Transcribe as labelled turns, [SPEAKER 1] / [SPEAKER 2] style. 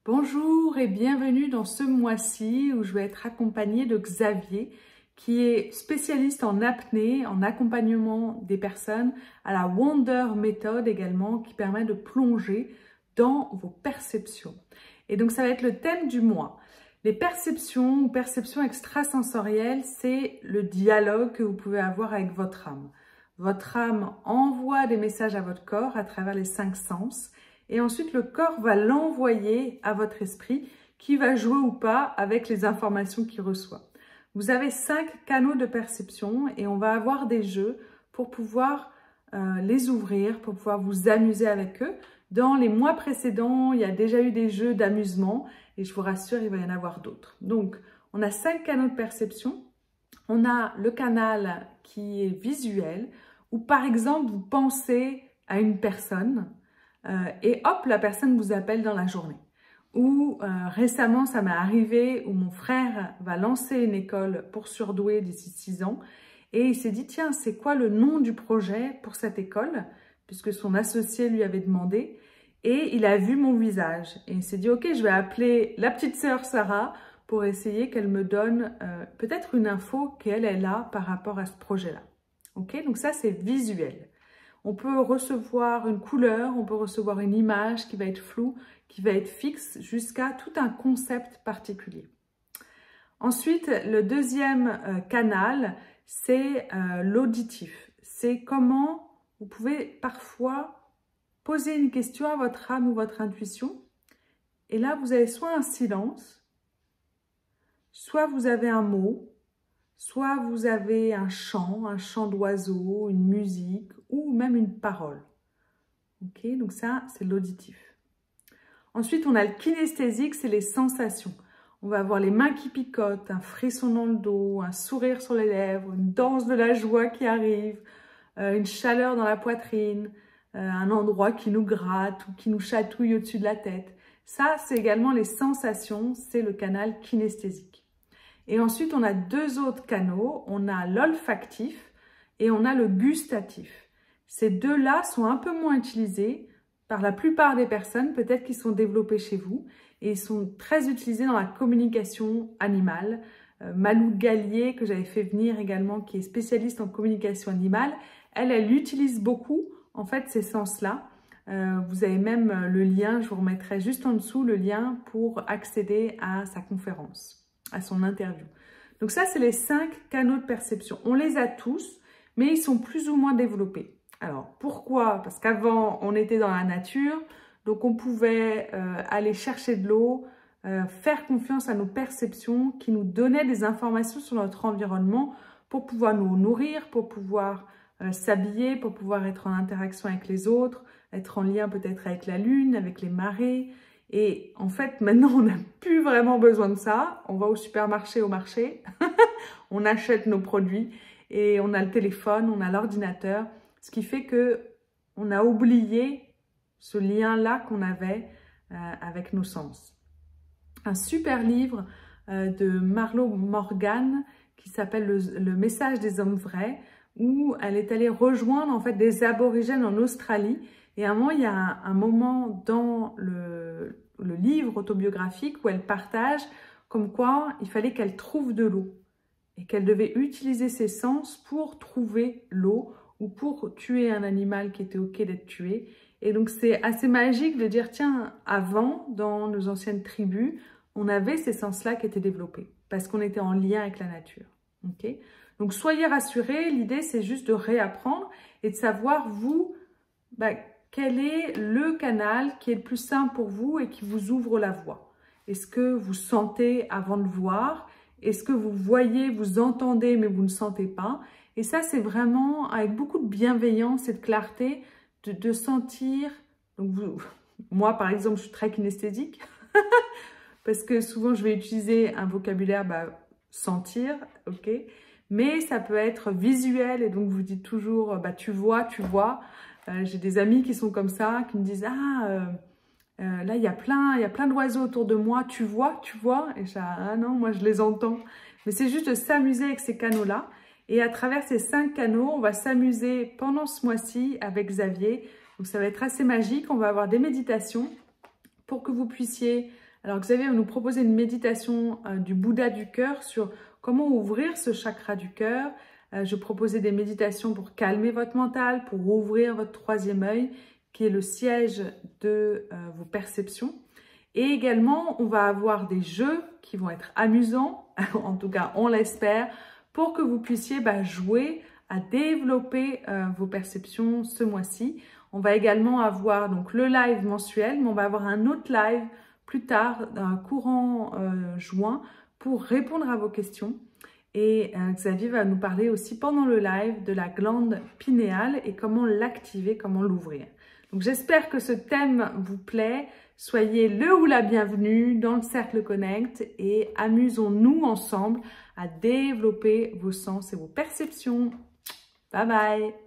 [SPEAKER 1] Bonjour et bienvenue dans ce mois-ci où je vais être accompagnée de Xavier qui est spécialiste en apnée, en accompagnement des personnes à la Wonder Method également qui permet de plonger dans vos perceptions. Et donc ça va être le thème du mois. Les perceptions ou perceptions extrasensorielles, c'est le dialogue que vous pouvez avoir avec votre âme. Votre âme envoie des messages à votre corps à travers les 5 sens. Et ensuite, le corps va l'envoyer à votre esprit qui va jouer ou pas avec les informations qu'il reçoit. Vous avez 5 canaux de perception et on va avoir des jeux pour pouvoir les ouvrir, pour pouvoir vous amuser avec eux. Dans les mois précédents, il y a déjà eu des jeux d'amusement et je vous rassure, il va y en avoir d'autres. Donc, on a 5 canaux de perception. On a le canal qui est visuel où, par exemple, vous pensez à une personne et hop, la personne vous appelle dans la journée. Ou récemment, ça m'est arrivé où mon frère va lancer une école pour surdoués d'ici 6 ans et il s'est dit, tiens, c'est quoi le nom du projet pour cette école? Puisque son associé lui avait demandé et il a vu mon visage. Et il s'est dit, ok, je vais appeler la petite sœur Sarah pour essayer qu'elle me donne peut-être une info qu'elle a par rapport à ce projet-là. Ok, donc ça, c'est visuel. On peut recevoir une couleur, on peut recevoir une image qui va être floue, qui va être fixe, jusqu'à tout un concept particulier. Ensuite, le deuxième canal, c'est l'auditif. C'est comment vous pouvez parfois poser une question à votre âme ou votre intuition. Et là, vous avez soit un silence, soit vous avez un mot, soit vous avez un chant d'oiseau, une musique ou même une parole. Ok, donc ça, c'est l'auditif. Ensuite, on a le kinesthésique, c'est les sensations. On va avoir les mains qui picotent, un frisson dans le dos, un sourire sur les lèvres, une danse de la joie qui arrive, une chaleur dans la poitrine, un endroit qui nous gratte ou qui nous chatouille au-dessus de la tête. Ça, c'est également les sensations, c'est le canal kinesthésique. Et ensuite, on a 2 autres canaux. On a l'olfactif et on a le gustatif. Ces 2-là sont un peu moins utilisés par la plupart des personnes, peut-être qu'ils sont développés chez vous, et ils sont très utilisés dans la communication animale. Malou Gallier, que j'avais fait venir également, qui est spécialiste en communication animale, elle utilise beaucoup, en fait, ces sens-là. Vous avez même le lien, je vous remettrai juste en dessous le lien pour accéder à sa conférence, à son interview. Donc ça, c'est les 5 canaux de perception. On les a tous, mais ils sont plus ou moins développés. Alors, pourquoi? Parce qu'avant, on était dans la nature, donc on pouvait aller chercher de l'eau, faire confiance à nos perceptions qui nous donnaient des informations sur notre environnement pour pouvoir nous nourrir, pour pouvoir s'habiller, pour pouvoir être en interaction avec les autres, être en lien peut-être avec la lune, avec les marées. Et en fait, maintenant, on n'a plus vraiment besoin de ça. On va au supermarché, au marché, on achète nos produits et on a le téléphone, on a l'ordinateur. Ce qui fait qu'on a oublié ce lien-là qu'on avait avec nos sens. Un super livre de Marlo Morgan qui s'appelle le message des hommes vrais, où elle est allée rejoindre en fait des aborigènes en Australie. Et à un moment, il y a un moment dans le livre autobiographique où elle partage comme quoi il fallait qu'elle trouve de l'eau et qu'elle devait utiliser ses sens pour trouver l'eau ou pour tuer un animal qui était ok d'être tué. Et donc c'est assez magique de dire, tiens, avant, dans nos anciennes tribus, on avait ces sens-là qui étaient développés parce qu'on était en lien avec la nature. Okay, donc soyez rassurés, l'idée c'est juste de réapprendre et de savoir, vous, quel est le canal qui est le plus simple pour vous et qui vous ouvre la voie. Est-ce que vous sentez avant de voir? Est-ce que vous voyez, vous entendez, mais vous ne sentez pas? Et ça, c'est vraiment avec beaucoup de bienveillance et de clarté de sentir. Donc moi, par exemple, je suis très kinesthésique parce que souvent, je vais utiliser un vocabulaire sentir, ok. Mais ça peut être visuel et donc vous dites toujours, tu vois. J'ai des amis qui sont comme ça, qui me disent, là, il y a plein d'oiseaux autour de moi, tu vois? Et je dis, ah non, moi, je les entends. Mais c'est juste de s'amuser avec ces canaux-là. Et à travers ces 5 canaux, on va s'amuser pendant ce mois-ci avec Xavier. Donc, ça va être assez magique. On va avoir des méditations pour que vous puissiez Alors Xavier va nous proposer une méditation du Bouddha du cœur sur comment ouvrir ce chakra du cœur. Je proposais des méditations pour calmer votre mental, pour ouvrir votre troisième œil, qui est le siège de vos perceptions. Et également, on va avoir des jeux qui vont être amusants, en tout cas on l'espère, pour que vous puissiez jouer à développer vos perceptions ce mois-ci. On va également avoir donc le live mensuel, mais on va avoir un autre live plus tard, courant juin, pour répondre à vos questions. Et Xavier va nous parler aussi pendant le live de la glande pinéale et comment l'activer, comment l'ouvrir. Donc j'espère que ce thème vous plaît. Soyez le ou la bienvenue dans le Cercle Connect et amusons-nous ensemble à développer vos sens et vos perceptions. Bye bye!